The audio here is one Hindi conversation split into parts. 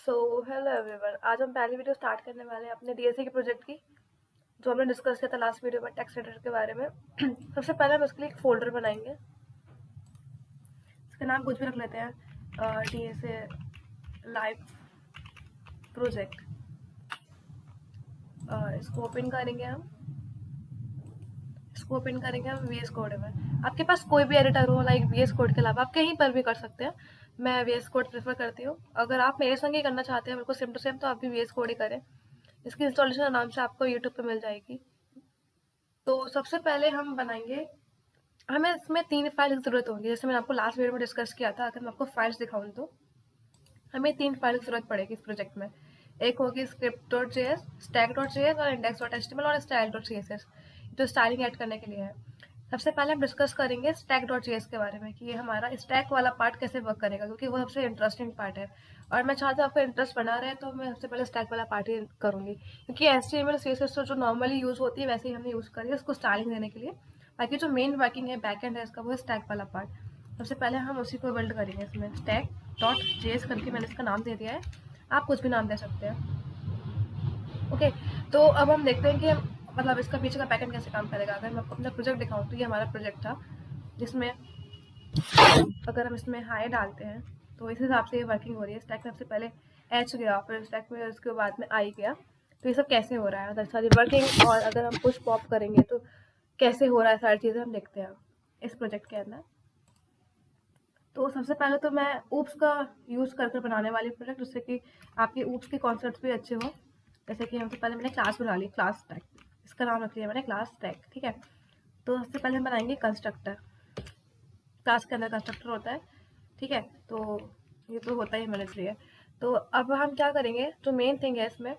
सो हेलो एवरीवन, आज हम पहली वीडियो स्टार्ट करने वाले हैं अपने डीएसए के प्रोजेक्ट की, जो हमने डिस्कस किया था लास्ट वीडियो में टेक्स्ट एडिटर के बारे में। सबसे पहले हम इसके लिए एक फोल्डर बनाएंगे। इसका नाम कुछ भी रख लेते हैं, डीएसए लाइव प्रोजेक्ट। इसको ओपन करेंगे हम वीएस कोड में। आपके पास कोई भी एडिटर हो लाइक वीएस कोड के अलावा आप कहीं पर भी कर सकते हैं। मैं वीएस कोड प्रेफर करती हूँ। अगर आप मेरे संग ही करना चाहते हैं बिल्कुल सेम टू सेम, तो आप भी वीएस कोड ही करें। इसकी इंस्टॉलेशन आराम से आपको यूट्यूब पे मिल जाएगी। तो सबसे पहले हम बनाएंगे, हमें इसमें 3 फाइल की ज़रूरत होगी। जैसे मैंने आपको लास्ट वीडियो में डिस्कस किया था, अगर मैं आपको फाइल्स दिखाऊँ तो हमें 3 फाइल की ज़रूरत पड़ेगी इस प्रोजेक्ट में। एक होगी script.js, stack.js और index.html और style.css, जो स्टाइलिंग ऐड करने के लिए है। सबसे पहले हम डिस्कस करेंगे stack.js के बारे में कि ये हमारा स्टैक वाला पार्ट कैसे वर्क करेगा, क्योंकि वो सबसे इंटरेस्टिंग पार्ट है और मैं चाहती हूँ आपका इंटरेस्ट बना रहे, तो मैं सबसे पहले स्टैक वाला पार्ट ही करूँगी, क्योंकि HTML CSS तो जो नॉर्मली यूज़ होती है वैसे ही हमने यूज़ करी है उसको स्टाइलिंग देने के लिए। बाकी जो मेन वर्किंग है बैक एंड है इसका, वो है स्टैक वाला पार्ट। सबसे पहले हम उसी को बिल्ड करेंगे। इसमें stack.js करके मैंने इसका नाम दे दिया है, आप कुछ भी नाम दे सकते हैं। ओके, तो अब हम देखते हैं कि मतलब इसका पीछे का बैकएंड कैसे काम करेगा। अगर मैं आपको अपना प्रोजेक्ट दिखाऊं तो ये हमारा प्रोजेक्ट था, जिसमें अगर हम इसमें हाई डालते हैं तो इस हिसाब से ये वर्किंग हो रही है। स्टैक में सबसे पहले एच गया, फिर स्टैक में उसके बाद में आई गया। तो ये सब कैसे हो रहा है, अगर सारी वर्किंग, और अगर हम पुश पॉप करेंगे तो कैसे हो रहा है, सारी चीज़ें हम देखते हैं इस प्रोजेक्ट के अंदर। तो सबसे पहले तो मैं ऊप्स का यूज़ करके बनाने वाली प्रोजेक्ट, जिससे कि आपके ऊप्स के कॉन्सेप्ट भी अच्छे हो। जैसे कि सबसे पहले मैंने क्लास बना ली, क्लास टैग, इसका नाम रख लिया मैंने क्लास टैग। ठीक है, तो सबसे पहले हम बनाएंगे कंस्ट्रक्टर। क्लास के अंदर कंस्ट्रक्टर होता है, ठीक है, तो ये तो होता ही मिलिट्री है। तो अब हम क्या करेंगे, जो मेन थिंग है इसमें,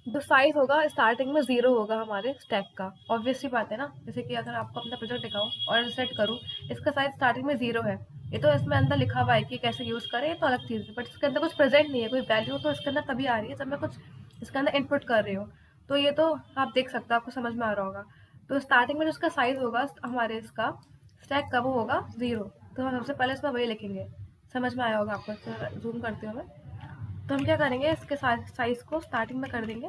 जो साइज होगा स्टार्टिंग में 0 होगा हमारे स्टैक का। ऑब्वियस सी बात है ना। जैसे कि अगर आपको अपना प्रोजेक्ट दिखाऊं और सेट करूं, इसका साइज स्टार्टिंग में 0 है। ये तो इसमें अंदर लिखा हुआ है कि कैसे यूज़ करें, ये तो अलग चीज़ है, बट इसके अंदर कुछ प्रेजेंट नहीं है, कोई वैल्यू तो इसके अंदर तभी आ रही है जब मैं कुछ इसके अंदर इनपुट कर रही हूँ। तो ये तो आप देख सकते हो, आपको समझ में आ रहा होगा। तो स्टार्टिंग में जो इसका साइज होगा हमारे इसका स्टैक का, वो होगा 0। तो हम सबसे पहले इसमें वही लिखेंगे। समझ में आया होगा आपको, जूम करती हूँ मैं। तो हम क्या करेंगे, इसके साइज को स्टार्टिंग में कर देंगे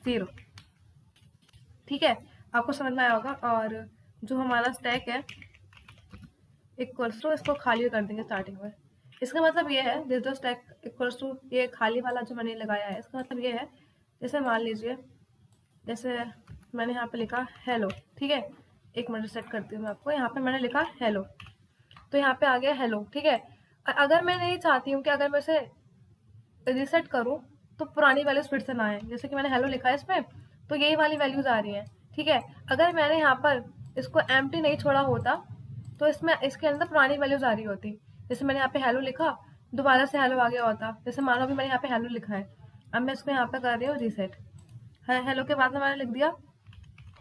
0। ठीक है, आपको समझ में आया होगा। और जो हमारा स्टैक है इक्वल्स टू, इसको खाली कर देंगे स्टार्टिंग में। इसका मतलब ये है, this the stack equals to, ये खाली वाला जो मैंने लगाया है, इसका मतलब ये है, जैसे मान लीजिए, जैसे मैंने यहाँ पे लिखा हेलो। ठीक है, एक मिनट सेट करती हूँ मैं आपको। यहाँ पे मैंने लिखा हेलो, तो यहाँ पे आ गया हेलो। ठीक है, अगर मैं नहीं चाहती हूँ कि अगर मैं इसे रीसेट करूँ तो पुरानी वैल्यूज फिर से ना आए, जैसे कि मैंने हेलो लिखा है इसमें, तो यही वाली वैल्यूज आ रही हैं। ठीक है, अगर मैंने यहाँ पर इसको एम्प्टी नहीं छोड़ा होता तो इसमें इसके अंदर पुरानी वैल्यूज आ रही होती। जैसे मैंने यहाँ पे हेलो लिखा, दोबारा से हेलो आ गया होता। जैसे मानो अभी मैंने यहाँ पे हेलो लिखा है, अब मैं इसको यहाँ पे कर रही हूँ रीसेट। हेलो के बाद में मैंने लिख दिया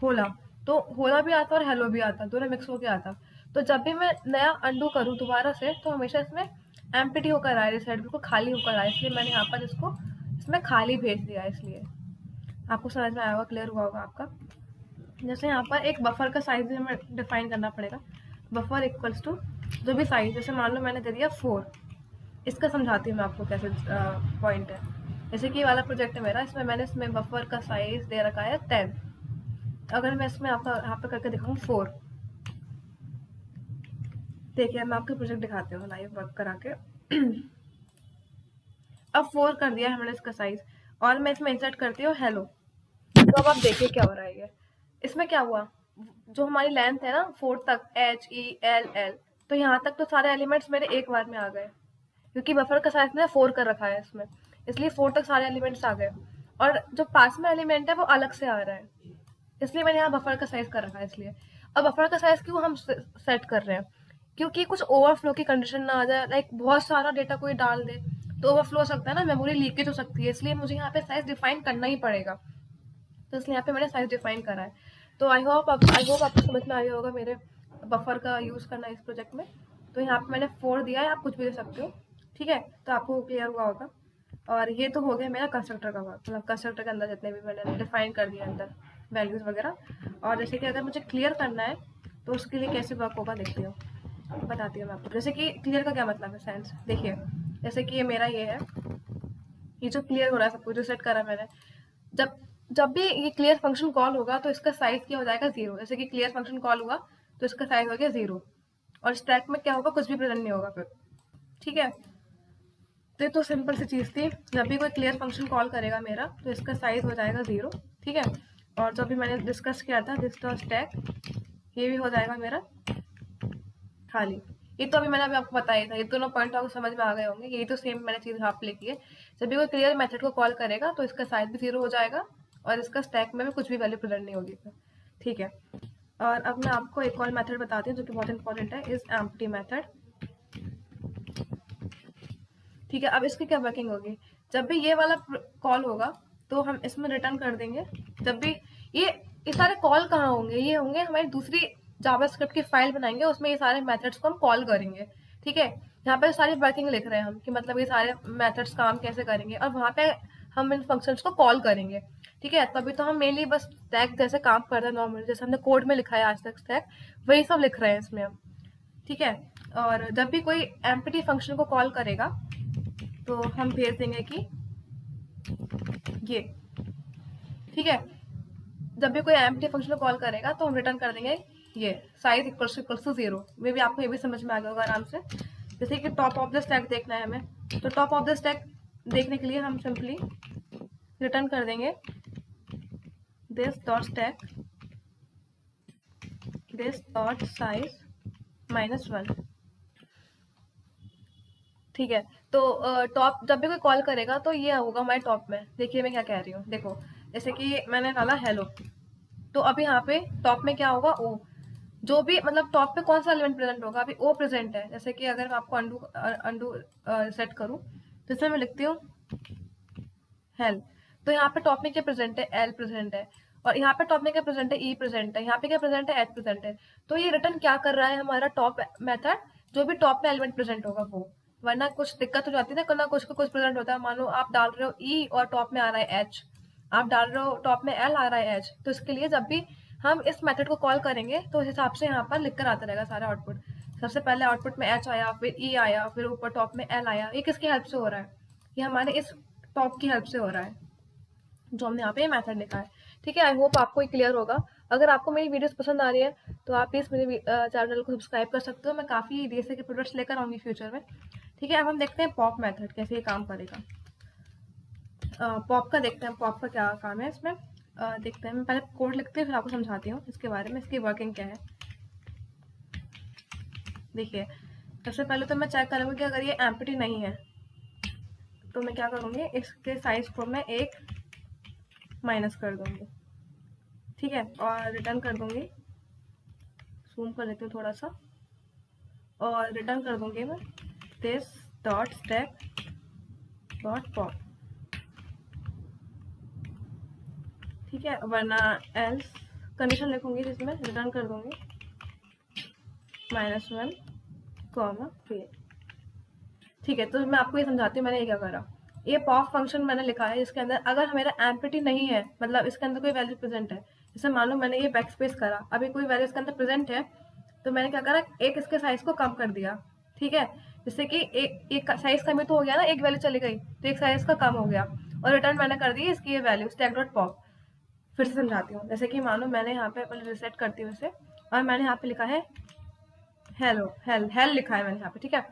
होला, तो होला भी आता और हेलो भी आता, दोनों मिक्स होके आता। तो जब भी मैं नया अंडू करूँ दोबारा से, तो हमेशा इसमें एम्प्टी होकर आए, रिसेट बिल्कुल खाली होकर आए। इसलिए मैंने यहाँ पर इसको इसमें खाली भेज दिया। इसलिए आपको समझ में आया होगा, क्लियर हुआ होगा आपका। जैसे यहाँ पर एक बफर का साइज भी हमें डिफाइन करना पड़ेगा। बफर इक्वल्स टू जो भी साइज, जैसे मान लो मैंने दे दिया 4। इसका समझाती हूँ मैं आपको कैसे पॉइंट है। जैसे कि ये वाला प्रोजेक्ट है मेरा, इसमें मैंने इसमें बफर का साइज दे रखा है 10। अगर मैं इसमें आपका यहाँ पे करके दिखाऊँ 4, देखिए मैं आपको प्रोजेक्ट दिखाती हूँ लाइव वर्क करा के। अब 4 कर दिया है मैंने इसका साइज, और मैं इसमें इंसर्ट करती हूँ हेलो। तो अब आप देखिए क्या हो रहा है। ये इसमें क्या हुआ, जो हमारी लेंथ है ना 4 तक, HELL, तो यहाँ तक तो सारे एलिमेंट्स मेरे एक बार में आ गए, क्योंकि बफर का साइज मैंने 4 कर रखा है इसमें, इसलिए 4 तक सारे एलिमेंट्स आ गए। और जो पास में एलिमेंट है वो अलग से आ रहा है, इसलिए मैंने यहाँ बफर का साइज कर रखा है। इसलिए अब बफर का साइज क्यों हम सेट कर रहे हैं, क्योंकि कुछ ओवरफ्लो की कंडीशन ना आ जाए, लाइक बहुत सारा डेटा कोई डाल दे तो ओवरफ्लो हो सकता है ना, मेमोरी लीकेज हो सकती है। इसलिए मुझे यहाँ पे साइज डिफाइन करना ही पड़ेगा, तो इसलिए यहाँ पे मैंने साइज डिफाइन करा है। तो आई होप आपको समझ में आया होगा मेरे बफर का यूज़ करना इस प्रोजेक्ट में। तो यहाँ पे मैंने 4 दिया है, आप कुछ भी दे सकते हो। ठीक है, तो आपको क्लियर हुआ होगा। और ये तो हो गया मेरा कंस्ट्रक्टर का वर्क, मतलब कंस्ट्रक्टर के अंदर जितने भी मैंने डिफाइन कर दिया अंदर वैल्यूज़ वगैरह। और जैसे कि अगर मुझे क्लियर करना है तो उसके लिए कैसे वर्क होगा देखते हो। बताती हूँ मैं आपको। जैसे कि क्लियर का क्या मतलब है, सेंस देखिए, जैसे कि ये मेरा ये है, ये जो क्लियर हो रहा है सब कुछ जो सेट करा मैंने, जब जब भी ये क्लियर फंक्शन कॉल होगा तो इसका साइज क्या हो जाएगा, 0। जैसे कि क्लियर फंक्शन कॉल हुआ तो इसका साइज हो गया 0, और स्टैक में क्या होगा, कुछ भी प्रेजेंट नहीं होगा फिर। ठीक है, तो ये तो सिंपल सी चीज़ थी। जब भी कोई क्लियर फंक्शन कॉल करेगा मेरा तो इसका साइज हो जाएगा 0। ठीक है, और जो भी मैंने डिस्कस किया था दिस डॉट स्टैक, ये भी हो जाएगा मेरा खाली। ये तो अभी मैंने अभी आपको बताया था, ये दोनों पॉइंट आपको समझ में आ गए होंगे। यही तो सेम मैंने चीज़ यहाँ पे लिखी है। जब भी कोई क्लियर मेथड को कॉल करेगा तो इसका साइज भी 0 हो जाएगा और इसका स्टैक में भी कुछ भी वैल्यू प्रेजेंट नहीं होगी फिर। ठीक है, और अब मैं आपको एक और मेथड बताती हूँ जो कि बहुत इंपॉर्टेंट है, इज एम्प्टी मेथड। ठीक है, अब इसकी क्या वर्किंग होगी, जब भी ये वाला कॉल होगा तो हम इसमें रिटर्न कर देंगे। जब भी ये सारे कॉल कहाँ होंगे, ये होंगे हमारी दूसरी जावास्क्रिप्ट की फाइल बनाएंगे, उसमें ये सारे मेथड्स को हम कॉल करेंगे। ठीक है, यहाँ पे सारी वर्किंग लिख रहे हैं हम कि मतलब ये सारे मेथड्स काम कैसे करेंगे, और वहाँ पे हम इन फंक्शंस को कॉल करेंगे। ठीक है, तभी तो हम मेनली बस स्टैक जैसे काम कर रहे हैं नॉर्मल, जैसे हमने कोड में लिखा है आज तक स्टैक, वही सब लिख रहे हैं इसमें हम। ठीक है, और जब भी कोई एम्प्टी फंक्शन को कॉल करेगा तो हम भेज देंगे कि ये। ठीक है, जब भी कोई एम्प्टी फंक्शन को कॉल करेगा तो हम रिटर्न कर देंगे ये साइज इक्वल्स टू 0। मे भी आपको ये भी समझ में आ गया होगा आराम से। जैसे कि टॉप ऑफ द स्टैक देखना है हमें, तो टॉप ऑफ द स्टैक देखने के लिए हम सिंपली रिटर्न कर देंगे this dot stack this dot size -1। ठीक है, तो टॉप जब भी कोई कॉल करेगा तो ये होगा हमारे टॉप में। देखिए मैं क्या कह रही हूँ, देखो जैसे कि मैंने डाला हेलो, तो अभी यहाँ पे टॉप में क्या होगा, ओ। जो भी मतलब टॉप पे कौन सा एलिमेंट प्रेजेंट होगा, अभी ओ प्रेजेंट है। जैसे कि अगर मैं आपको अंडू अंडू सेट करूँ तो इसमें मैं लिखती हूँ हेल, तो यहाँ पे टॉप में क्या प्रेजेंट है, एल प्रेजेंट है, और यहाँ पे टॉप में क्या प्रेजेंट है, ई प्रेजेंट है, यहाँ पे क्या प्रेजेंट है, एच प्रेजेंट है। तो ये रिटर्न क्या कर रहा है हमारा टॉप मेथड, जो भी टॉप में एलिमेंट प्रेजेंट होगा वो। वरना कुछ दिक्कत हो जाती है ना, कुछ को कुछ प्रेजेंट होता है। मान लो आप डाल रहे हो ई और टॉप में आ रहा है एच, आप डाल रहे हो टॉप में एल आ रहा है एच, तो इसके लिए जब भी हम इस मेथड को कॉल करेंगे तो उस हिसाब से यहाँ पर लिख कर आता रहेगा सारा आउटपुट। सबसे पहले आउटपुट में एच आया, फिर ई आया, फिर ऊपर टॉप में एल आया। ये किसकी हेल्प से हो रहा है, ये हमारे इस टॉप की हेल्प से हो रहा है जो हमने यहाँ पे मेथड लिखा है। ठीक है, आई होप आपको ये क्लियर होगा। अगर आपको मेरी वीडियोस पसंद आ रही है तो आप प्लीज़ मेरे चैनल को सब्सक्राइब कर सकते हो। मैं काफ़ी देर से के प्रोडक्ट्स लेकर आऊँगी फ्यूचर में। ठीक है, अब हम देखते हैं पॉप मेथड कैसे ये काम करेगा। पॉप का देखते हैं, पॉप का क्या काम है इसमें। देखते हैं, मैं पहले कोड लिखती हूँ फिर आपको समझाती हूँ इसके बारे में, इसकी वर्किंग क्या है। देखिए, सबसे पहले तो मैं चेक करूँगी कि अगर ये एम्प्टी नहीं है तो मैं क्या करूँगी, इसके साइज को मैं 1 माइनस कर दूँगी। ठीक है, और रिटर्न कर दूँगी, जूम कर देती हूँ थोड़ा सा, और रिटर्न कर दूँगी मैं this dot stack dot pop. ठीक है, वरना एल्स कंडीशन लिखूँगी जिसमें रिटर्न कर दूँगी -1 कॉमा 3। ठीक है, तो मैं आपको ये समझाती हूँ मैंने ये क्या करा। ये पॉप फंक्शन मैंने लिखा है जिसके अंदर अगर मेरा एम्प्टी नहीं है, मतलब इसके अंदर कोई वैल्यू प्रेजेंट है, जैसे मान लो मैंने ये बैकस्पेस करा, अभी कोई वैल्यू इसके अंदर प्रेजेंट है, तो मैंने क्या करा, एक इसके साइज को कम कर दिया। ठीक है, जैसे कि एक साइज कमी तो हो गया ना, एक वैल्यू चली गई तो एक साइज का कम हो गया, और रिटर्न मैंने कर दी इसकी ये वैल्यू स्टैक डॉट पॉप। फिर से समझाती हूँ, जैसे कि मानो मैंने यहाँ पे पहले रिसेट करती हूँ इसे, और मैंने यहाँ पे लिखा है हेलो, हेल लिखा है मैंने यहाँ पे। ठीक है,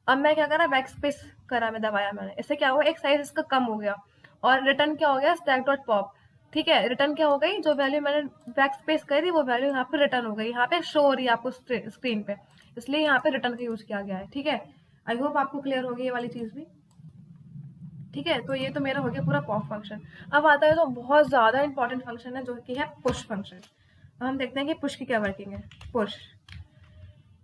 अब मैं क्या करा, बैक स्पेस करा, मैं दबाया मैंने, इससे क्या हुआ, एक साइज इसका कम हो गया, और रिटर्न क्या हो गया, स्टैक डॉट पॉप। ठीक है, रिटर्न क्या हो गई, जो वैल्यू मैंने बैक स्पेस करी थी वो वैल्यू यहाँ पे रिटर्न हो गई, यहाँ पे शो हो रही है आपको स्क्रीन पे, इसलिए यहाँ पे रिटर्न का यूज किया गया है। ठीक है, आई होप आपको क्लियर होगी ये वाली चीज भी। ठीक है, तो ये तो मेरा हो गया पूरा पॉप फंक्शन। अब आता है तो बहुत ज्यादा इंपॉर्टेंट फंक्शन है जो कि है पुश फंक्शन। अब हम देखते हैं कि पुश की क्या वर्किंग है।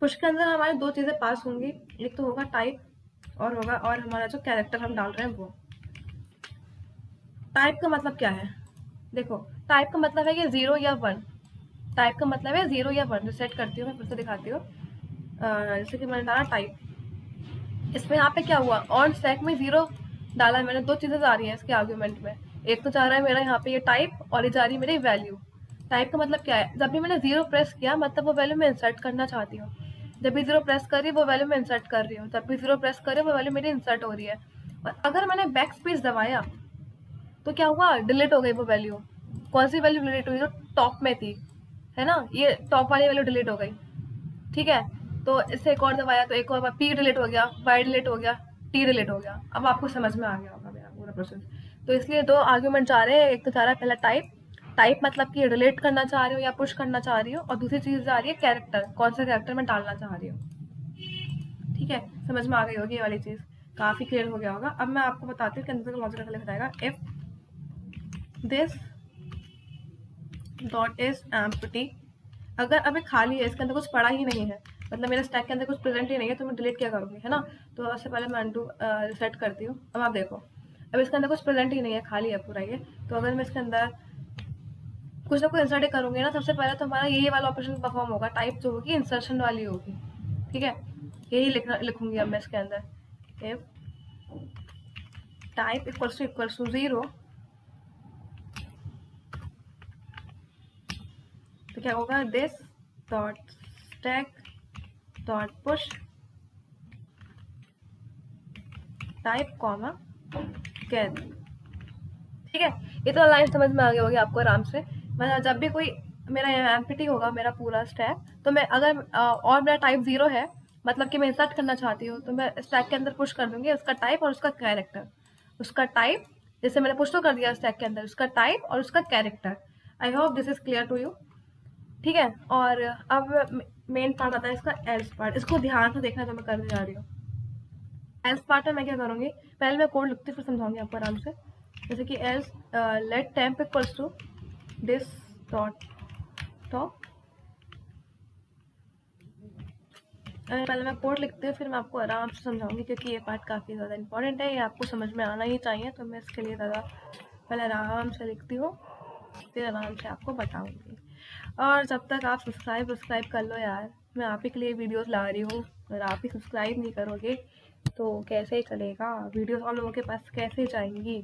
पुश के अंदर हमारे दो चीजें पास होंगी, एक तो होगा टाइप और हमारा जो कैरेक्टर हम डाल रहे हैं वो। टाइप का मतलब क्या है, देखो टाइप का मतलब है कि 0 या 1। टाइप का मतलब है 0 या 1। सेट करती हूँ मैं, फिर से दिखाती हूँ। जैसे कि मैंने डाला टाइप, इसमें यहाँ पे क्या हुआ, ऑन स्टैक में 0 डाला मैंने, दो चीजें जा रही है इसके आर्ग्यूमेंट में। एक तो जा रहा है मेरा यहाँ पे ये टाइप, और ये जा रही है मेरी वैल्यू। टाइप का मतलब क्या है, जब भी मैंने 0 प्रेस किया मतलब वो वैल्यू मैं इंसर्ट करना चाहती हूँ। जब भी 0 प्रेस कर रही है वो वैल्यू मैं इंसर्ट कर रही हूँ, जब भी 0 प्रेस कर रही है वो वैल्यू मेरी इंसर्ट हो रही है। और अगर मैंने बैक स्पेस दबाया तो क्या हुआ, डिलीट हो गई वो वैल्यू। कौन सी वैल्यू डिलीट हुई, जो टॉप में थी, है ना, ये टॉप वाली वैल्यू डिलीट हो गई। ठीक है, तो इससे एक और दबाया तो एक और पी डिलीट हो गया, वाई डिलीट हो गया, टी डिलीट हो गया। अब आपको समझ में आ गया होगा मेरा पूरा प्रोसेस। तो इसलिए दो आर्ग्यूमेंट जा रहे हैं, एक तो जा रहा है पहला टाइप, टाइप मतलब कि डिलीट करना चाह रही हूँ या पुश करना चाह रही हूँ, और दूसरी चीज जा रही है कैरेक्टर, कौन सा कैरेक्टर मैं डालना चाह रही हूँ। ठीक है, समझ में आ गई होगी ये वाली चीज, काफी क्लियर हो गया होगा। अब मैं आपको बताती हूँ कि अंदर का लॉजिक कैसे लिखा जाएगा। If this dot is empty, अगर अब ये खाली है, इसके अंदर कुछ पड़ा ही नहीं है, मतलब मेरे स्टैक के अंदर कुछ प्रेजेंट ही नहीं है, तो मैं डिलीट क्या करूँगी, है ना। तो सबसे पहले मैं अनडू रिसेट करती हूँ। अब आप देखो, अब इसके अंदर कुछ प्रेजेंट ही नहीं है, खाली है पूरा ये। तो अगर मैं इसके अंदर कुछ ना कुछ इंसर्ट करूँगी ना, सबसे पहले तो हमारा यही वाला ऑपरेशन परफॉर्म होगा, टाइप जो होगी इंसर्शन वाली होगी। ठीक है, यही लिखूंगी अब मैं इसके अंदर। इफ टाइप इक्वल्स टू 0, तो क्या होगा, this dot stack dot push type comma char. ठीक है, ये तो लाइन समझ में आ गई होगी आपको आराम से। मतलब जब भी कोई मेरा एम्प्टी होगा मेरा पूरा स्टैक, तो मैं अगर और मेरा टाइप 0 है, मतलब कि मैं इंसर्ट करना चाहती हूँ, तो मैं स्टैक के अंदर पुश कर दूंगी उसका टाइप और उसका कैरेक्टर। उसका टाइप, जैसे मैंने पुश तो कर दिया स्टैक के अंदर, उसका टाइप और उसका character. I hope this is clear to you. ठीक है, और अब मेन पार्ट आता है इसका एल्स पार्ट, इसको ध्यान से देखना जो मैं करने जा रही हूँ। एल्स पार्ट में मैं क्या करूँगी, पहले मैं कोड लिखती फिर समझाऊंगी आपको आराम से। जैसे कि else let temp equals to this dot top. पहले मैं कोड लिखती हूँ फिर मैं आपको आराम से समझाऊंगी, क्योंकि ये पार्ट काफ़ी ज़्यादा इंपॉर्टेंट है, ये आपको समझ में आना ही चाहिए। तो मैं इसके लिए ज़्यादा पहले आराम से लिखती हूँ, फिर आराम से आपको बताऊंगी। और जब तक आप सब्सक्राइब कर लो यार, मैं आप ही के लिए वीडियोस ला रही हूँ। अगर आप ही सब्सक्राइब नहीं करोगे तो कैसे चलेगा, वीडियोस और लोगों के पास कैसे जाएंगी,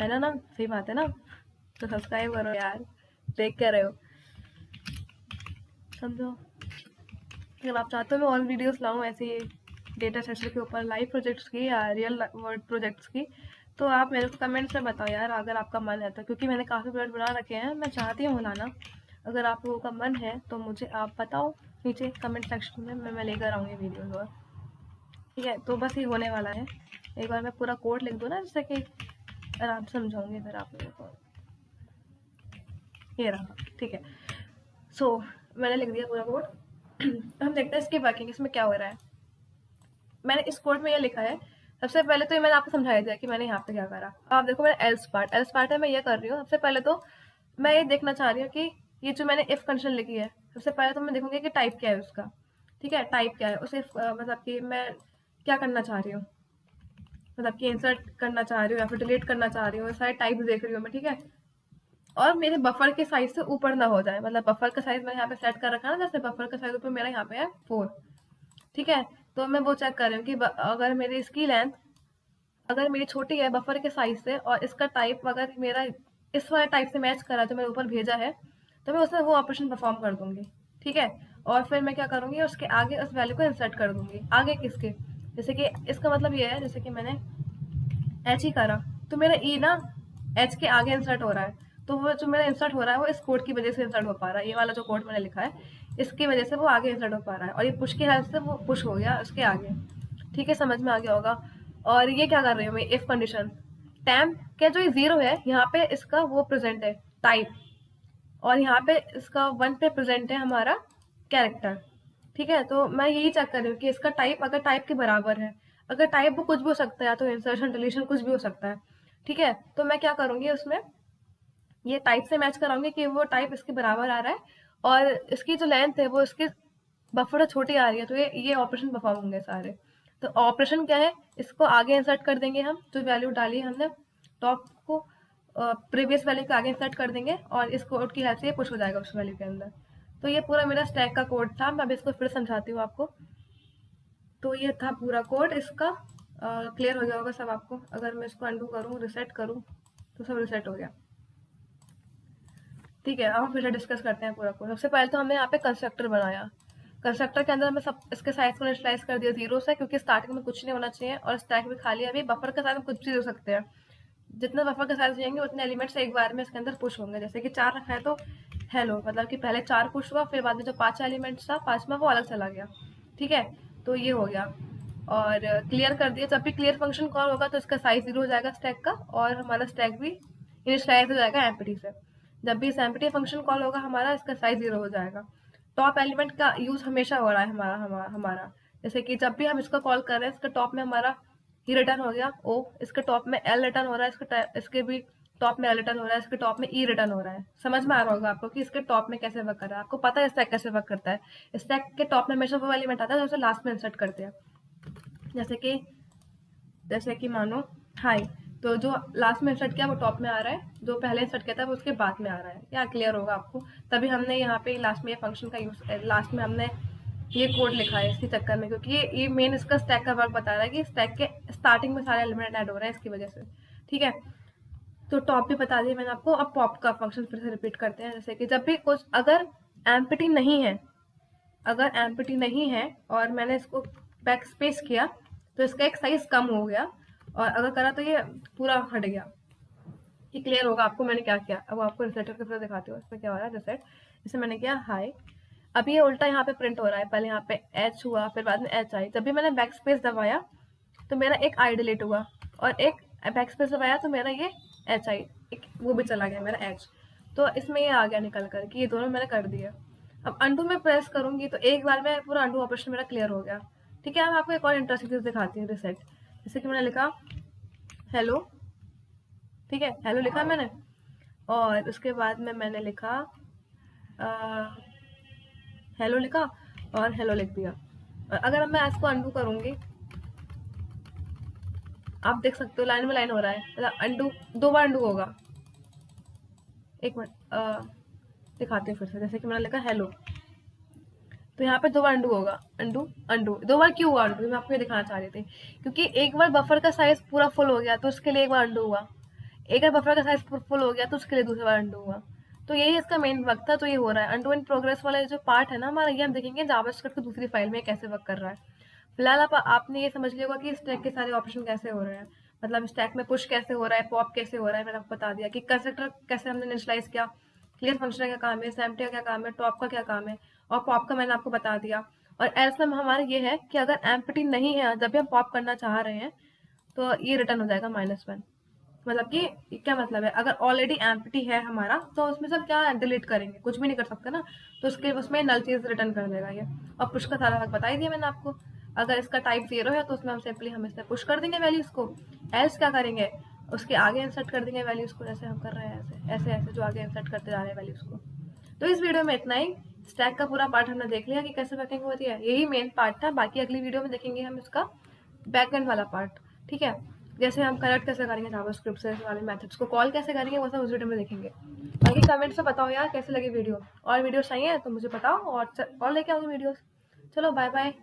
है ना सही बात है ना। तो सब्सक्राइब करो यार, देख क्या रहे हो, समझो। अगर आप चाहते हो मैं और वीडियोस लाऊं ऐसे डेटा सेंटर के ऊपर, लाइव प्रोजेक्ट्स की या रियल वर्ल्ड प्रोजेक्ट्स की, तो आप मेरे को कमेंट्स में बताओ यार, अगर आपका मन है तो। क्योंकि मैंने काफ़ी प्रोजेक्ट बना रखे हैं, मैं चाहती हूँ लाना। अगर आप लोगों का मन है तो मुझे आप बताओ नीचे कमेंट सेक्शन में, मैं लेकर आऊँगी वीडियोस और। ठीक है, तो बस ये होने वाला है। एक बार मैं पूरा कोड लिख दूँ ना, जैसे कि आराम से समझाऊंगी फिर आप लोगों को। ये रहा, ठीक है। सो मैंने लिख दिया पूरा कोड। हम देखते हैं इसकी वर्किंग, इसमें क्या हो रहा है। मैंने इस कोड में ये लिखा है, सबसे पहले तो ये मैंने आपको समझाया दिया कि मैंने यहाँ पे क्या करा। आप देखो मेरा एल्स पार्ट है, मैं ये कर रही हूँ। सबसे पहले तो मैं ये देखना चाह रही हूँ कि ये जो मैंने इफ कंडीशन लिखी है, सबसे पहले तो मैं देखूंगी कि टाइप क्या है उसका। ठीक है, टाइप क्या है उसे, मतलब कि मैं क्या करना चाह रही हूँ, मतलब कि इंसर्ट करना चाह रही हूँ या फिर डिलीट करना चाह रही हूँ, सारे टाइप देख रही हूँ मैं। ठीक है, और मेरे बफर के साइज से ऊपर ना हो जाए, मतलब बफर का साइज मैंने यहाँ पे सेट कर रखा है ना, जैसे बफर का साइज ऊपर मेरा यहाँ पे है 4। ठीक है, तो मैं वो चेक कर रही हूँ कि अगर मेरी इसकी लेंथ अगर मेरी छोटी है बफर के साइज से, और इसका टाइप अगर मेरा इस वाले टाइप से मैच करा जो मेरे ऊपर भेजा है, तो मैं उसमें वो ऑपरेशन परफॉर्म कर दूंगी। ठीक है, और फिर मैं क्या करूंगी, उसके आगे उस वैल्यू को इंसर्ट कर दूंगी। आगे किसके, जैसे कि इसका मतलब ये है, जैसे कि मैंने एच ही करा, तो मेरा ई ना एच के आगे इंसर्ट हो रहा है, तो वो जो मेरा इंसर्ट हो रहा है वो इस कोड की वजह से इंसर्ट हो पा रहा है। ये वाला जो कोड मैंने लिखा है, इसकी वजह से वो आगे इंसर्ट हो पा रहा है, और ये पुश की हेल्प से वो पुश हो गया उसके आगे। ठीक है, समझ में आ गया होगा। और ये क्या कर रही हूँ मैं, इफ कंडीशन टैम्प का जो ये 0 है यहाँ पे इसका वो प्रेजेंट है टाइप, और यहाँ पे इसका 1 पे प्रेजेंट है हमारा कैरेक्टर। ठीक है, तो मैं यही चेक कर रही हूँ कि इसका टाइप अगर टाइप के बराबर है, अगर टाइप वो कुछ भी हो सकता है, या तो इंसर्शन डिलीशन कुछ भी हो सकता है। ठीक है, तो मैं क्या करूँगी उसमें, ये टाइप से मैच कराऊंगी कि वो टाइप इसके बराबर आ रहा है, और इसकी जो लेंथ है वो इसके बफर से छोटी आ रही है, तो ये ऑपरेशन परफॉर्म होंगे सारे। तो ऑपरेशन क्या है, इसको आगे इंसर्ट कर देंगे हम, जो वैल्यू डाली है हमने टॉप को प्रीवियस वैल्यू के आगे इंसर्ट कर देंगे, और इस कोड की हेल्प से ये पुश हो जाएगा उस वैल्यू के अंदर। तो ये पूरा मेरा स्टैक का कोड था, मैं अब इसको फिर समझाती हूँ आपको। तो ये था पूरा कोड इसका, क्लियर हो गया होगा सब आपको। अगर मैं इसको अंडू करूँ, रिसेट करूँ, तो सब रिसेट हो गया। ठीक है, अब हम फिर से डिस्कस करते हैं पूरा कोड। सबसे पहले तो हमने यहाँ पे कंस्ट्रक्टर बनाया। कंस्ट्रक्टर के अंदर मैं सब इसके साइज को इनिशियलाइज कर दिया 0 से, क्योंकि स्टार्टिंग में कुछ नहीं होना चाहिए और स्टैक भी खाली है। अभी बफर के साथ हम कुछ भी हो सकते हैं, जितना बफर के साथ जाएंगे उतने एलिमेंट्स एक बार में इसके अंदर पुश होंगे। जैसे कि 4 रखा है तो हेलो, मतलब कि पहले 4 पुश हुआ, फिर बाद में जो 5 एलिमेंट्स था 5वां वो अलग चला गया। ठीक है, तो ये हो गया। और क्लियर कर दिया। जब भी क्लियर फंक्शन कॉल होगा तो इसका साइज 0 हो जाएगा स्टैक का, और हमारा स्टैक भी इनिशियलाइज हो जाएगा एम्प्टी से। जब भी इस एम्प्टी फंक्शन कॉल होगा हमारा, इसका साइज 0 हो जाएगा। टॉप एलिमेंट का यूज हमेशा हो रहा है हमारा। जैसे कि जब भी हम इसका कॉल कर रहे हैं, इसके टॉप में हमारा ही रिटर्न हो गया ओ, इसके टॉप में एल रिटर्न हो रहा है, इसके भी टॉप में एल रिटर्न हो रहा है, इसके टॉप में ई रिटर्न हो रहा है। समझ में आ रहा होगा आपको कि इसके टॉप में कैसे वर्क कर रहा है। आपको पता है स्टैक कैसे वर्क करता है। स्टैक के टॉप में हमेशा वो एलिमेंट आता है जो उसे लास्ट में इंसर्ट करते हैं। जैसे कि मानो हाई, तो जो लास्ट में इंसर्ट किया वो टॉप में आ रहा है, जो पहले इंसर्ट किया था वो उसके बाद में आ रहा है। क्या क्लियर होगा आपको? तभी हमने यहाँ पे लास्ट में ये फंक्शन का यूज, लास्ट में हमने ये कोड लिखा है इसी चक्कर में, क्योंकि ये मेन इसका स्टैक का वर्क बता रहा है कि स्टैक के स्टार्टिंग में सारे एलिमेंट ऐड हो रहे हैं इसकी वजह से। ठीक है, तो टॉप भी बता दिया मैंने आपको। अब पॉप का फंक्शन फिर से रिपीट करते हैं। जैसे कि जब भी कुछ अगर एम्प्टी नहीं है और मैंने इसको बैक स्पेस किया तो इसका एक साइज कम हो गया, और अगर करा तो ये पूरा हट गया। ये क्लियर होगा आपको मैंने क्या किया। अब आपको रिसेटर के साथ दिखाती हूँ इसमें क्या हो रहा है। जैसे जैसे मैंने किया हाई, अभी ये उल्टा यहाँ पे प्रिंट हो रहा है। पहले यहाँ पे एच हुआ, फिर बाद में एच आई। जब भी मैंने बैक स्पेस दबाया तो मेरा एक आई डिलीट हुआ, और एक बैक स्पेस दबाया तो मेरा ये एच आई, एक वो भी चला गया मेरा एच। तो इसमें ये आ गया निकल कर कि ये दोनों मैंने कर दिया। अब अंडू में प्रेस करूंगी तो एक बार में पूरा अंडू ऑपरेशन मेरा क्लियर हो गया। ठीक है, मैं आपको एक और इंटरेस्टिंग चीज दिखाती हूँ। रिसेट, जैसे कि मैंने लिखा हेलो, ठीक है, हेलो लिखा मैंने, और उसके बाद में मैंने लिखा हेलो लिखा और हेलो लिख दिया। और अगर मैं इसको अंडू करूंगी, आप देख सकते हो लाइन में लाइन हो रहा है, मतलब अंडू 2 बार अंडू होगा। एक मिनट दिखाते हैं फिर से। जैसे कि मैंने लिखा हेलो, तो यहाँ पे 2 बार अंडू होगा। अंडू अंडू 2 बार क्यों हुआ अंडू, मैं आपको ये दिखाना चाह रही थी। क्योंकि एक बार बफर का साइज पूरा फुल हो गया तो उसके लिए एक बार अंडू हुआ, एक बार बफर का साइज फुल हो गया तो उसके लिए दूसरी बार अंडू हुआ। तो यही इसका मेन वर्क था। तो ये हो रहा है अंडू इन प्रोग्रेस वाला जो पार्ट है ना हमारा, ये हम देखेंगे जावास्क्रिप्ट की दूसरी फाइल में कैसे वर्क कर रहा है। फिलहाल आपने ये समझ लिया होगा कि स्टैक के सारे ऑप्शन कैसे हो रहे हैं, मतलब स्टैक में पुश कैसे हो रहा है, पॉप कैसे हो रहा है। मैंने आपको बता दिया कि कंस्ट्रक्टर कैसे हमने इनिशियलाइज किया, क्लियर फंक्शन का क्या काम है, एम्प्टी का क्या काम है, टॉप का क्या काम है, और पॉप का मैंने आपको बता दिया। और एल्स में हमारा ये है कि अगर एम्प्टी नहीं है, जब भी हम पॉप करना चाह रहे हैं तो ये रिटर्न हो जाएगा -1। मतलब कि क्या मतलब है, अगर ऑलरेडी एम्प्टी है हमारा तो उसमें सब क्या डिलीट करेंगे, कुछ भी नहीं कर सकते ना, तो उसके उसमें नल चीज रिटर्न कर देगा ये। और पुश का सारा हक बता ही दिया मैंने आपको। अगर इसका टाइप 0 है तो उसमें हम सिंपली हम इसमें पुश कर देंगे वैल्यूज को। एल्स क्या करेंगे, उसके आगे इंसर्ट कर देंगे वैल्यूज को, जैसे हम कर रहे हैं ऐसे ऐसे ऐसे जो आगे इंसर्ट करते जा रहे हैं वैल्यूज को। तो इस वीडियो में इतना ही। स्टैक का पूरा पार्ट हमने देख लिया कि कैसे वर्किंग होती है, यही मेन पार्ट था। बाकी अगली वीडियो में देखेंगे हम इसका बैकएंड वाला पार्ट। ठीक है, जैसे हम कनेक्ट कैसे करेंगे जावास्क्रिप्ट से वाले मेथड्स को कॉल कैसे करेंगे, वो सब उस वीडियो में देखेंगे। बाकी कमेंट्स में बताओ यार कैसे लगी वीडियो, और वीडियो चाहिए तो मुझे बताओ और लेके आऊंगी वीडियोस। चलो बाय बाय।